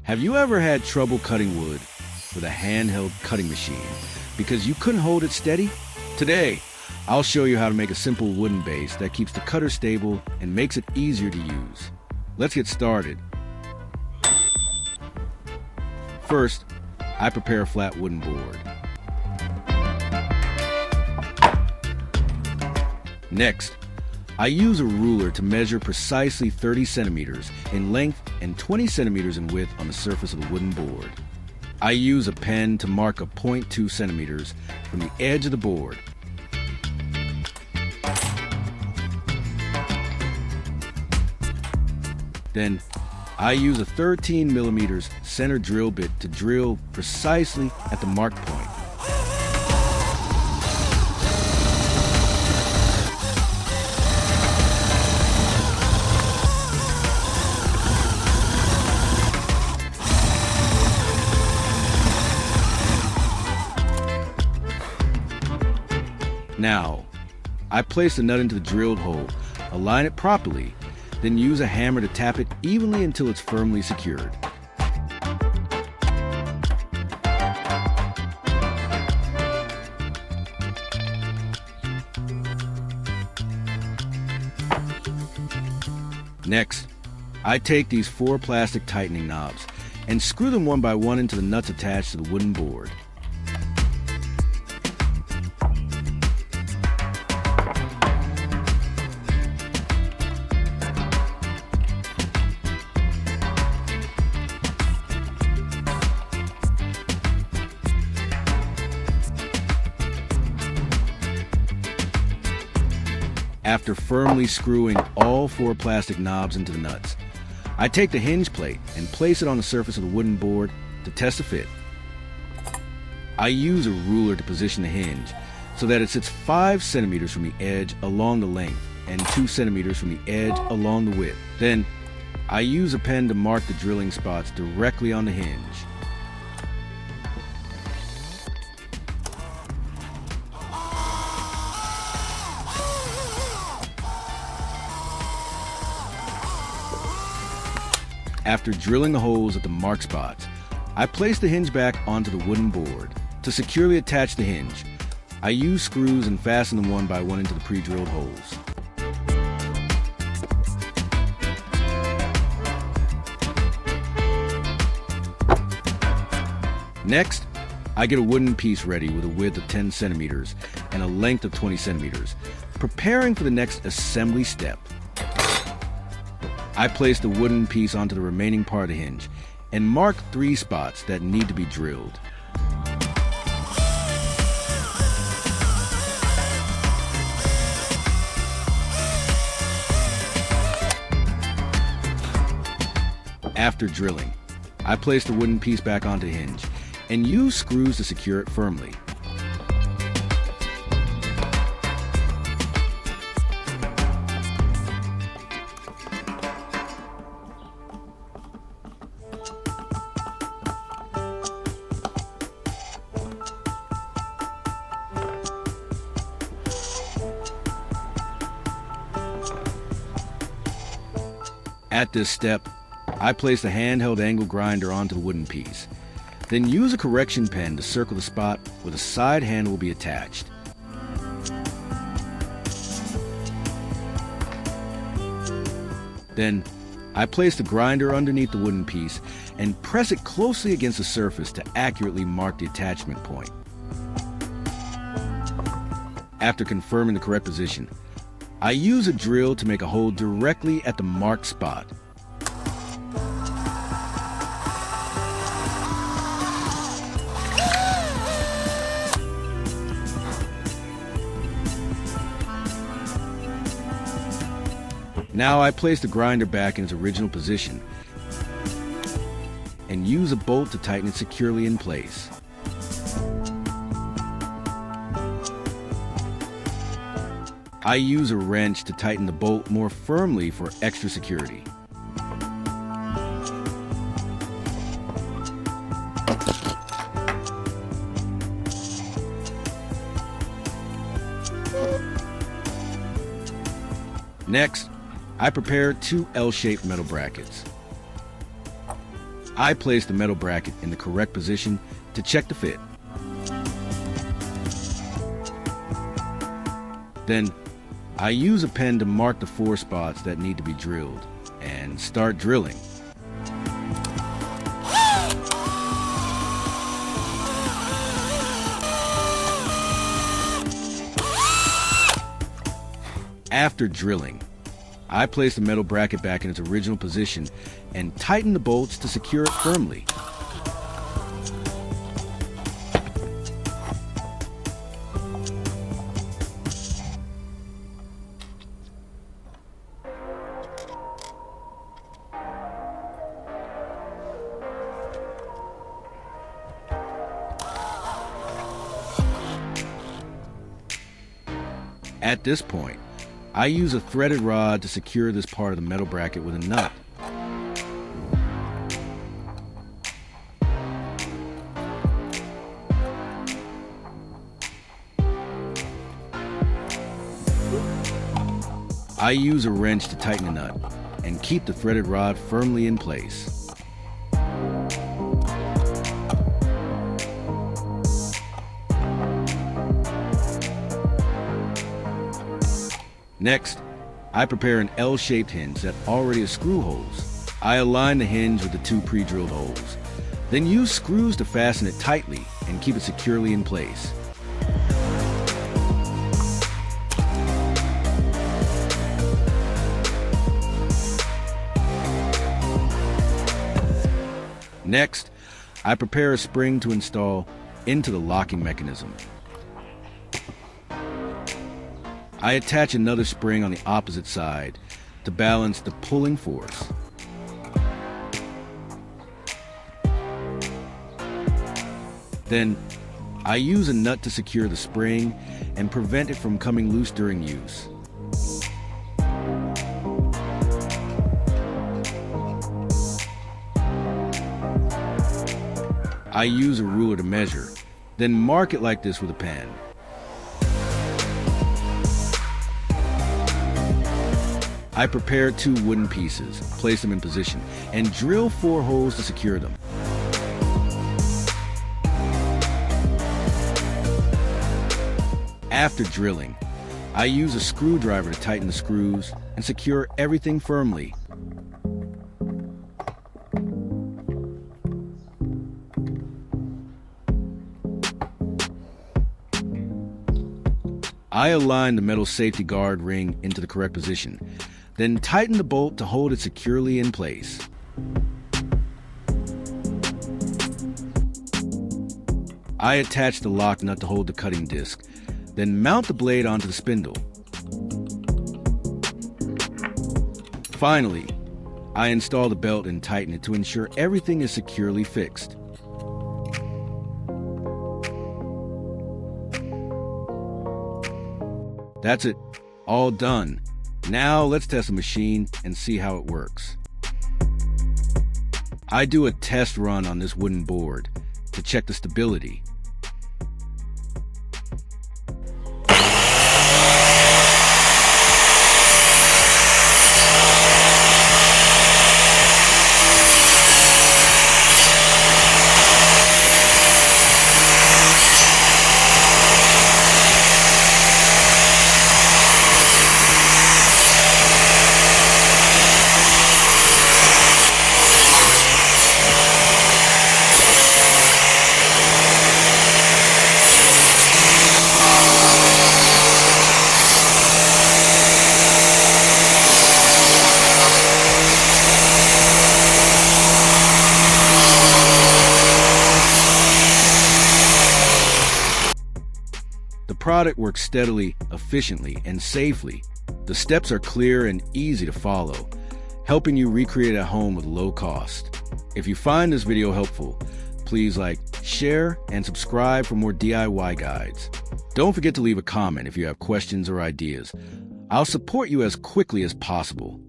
Have you ever had trouble cutting wood with a handheld cutting machine because you couldn't hold it steady? Today, I'll show you how to make a simple wooden base that keeps the cutter stable and makes it easier to use. Let's get started. First, I prepare a flat wooden board. Next, I use a ruler to measure precisely 30 centimeters in length and 20 centimeters in width on the surface of the wooden board. I use a pen to mark a 0.2 centimeters from the edge of the board. Then, I use a 13 millimeters center drill bit to drill precisely at the mark point. Now, I place the nut into the drilled hole, align it properly, then use a hammer to tap it evenly until it's firmly secured. Next, I take these 4 plastic tightening knobs and screw them one by one into the nuts attached to the wooden board. After firmly screwing all 4 plastic knobs into the nuts, I take the hinge plate and place it on the surface of the wooden board to test the fit. I use a ruler to position the hinge so that it sits 5 centimeters from the edge along the length and 2 centimeters from the edge along the width. Then, I use a pen to mark the drilling spots directly on the hinge. After drilling the holes at the mark spots, I place the hinge back onto the wooden board. To securely attach the hinge, I use screws and fasten them one by one into the pre-drilled holes. Next, I get a wooden piece ready with a width of 10 centimeters and a length of 20 centimeters, preparing for the next assembly step. I place the wooden piece onto the remaining part of the hinge and mark 3 spots that need to be drilled. After drilling, I place the wooden piece back onto the hinge and use screws to secure it firmly. At this step, I place the handheld angle grinder onto the wooden piece, then use a correction pen to circle the spot where the side handle will be attached. Then, I place the grinder underneath the wooden piece and press it closely against the surface to accurately mark the attachment point. After confirming the correct position, I use a drill to make a hole directly at the marked spot. Now I place the grinder back in its original position and use a bolt to tighten it securely in place. I use a wrench to tighten the bolt more firmly for extra security. Next, I prepare two L-shaped metal brackets. I place the metal bracket in the correct position to check the fit. Then, I use a pen to mark the 4 spots that need to be drilled and start drilling. After drilling, I place the metal bracket back in its original position and tighten the bolts to secure it firmly. At this point, I use a threaded rod to secure this part of the metal bracket with a nut. I use a wrench to tighten the nut and keep the threaded rod firmly in place. Next, I prepare an L-shaped hinge that already has screw holes. I align the hinge with the 2 pre-drilled holes, then use screws to fasten it tightly and keep it securely in place. Next, I prepare a spring to install into the locking mechanism. I attach another spring on the opposite side to balance the pulling force. Then, I use a nut to secure the spring and prevent it from coming loose during use. I use a ruler to measure, then mark it like this with a pen. I prepare 2 wooden pieces, place them in position, and drill 4 holes to secure them. After drilling, I use a screwdriver to tighten the screws and secure everything firmly. I align the metal safety guard ring into the correct position, then tighten the bolt to hold it securely in place. I attach the lock nut to hold the cutting disc, then mount the blade onto the spindle. Finally, I install the belt and tighten it to ensure everything is securely fixed. That's it, all done. Now let's test the machine and see how it works. I do a test run on this wooden board to check the stability. The product works steadily, efficiently, and safely. The steps are clear and easy to follow, helping you recreate at home with low cost. If you find this video helpful, please like, share, and subscribe for more DIY guides. Don't forget to leave a comment if you have questions or ideas. I'll support you as quickly as possible.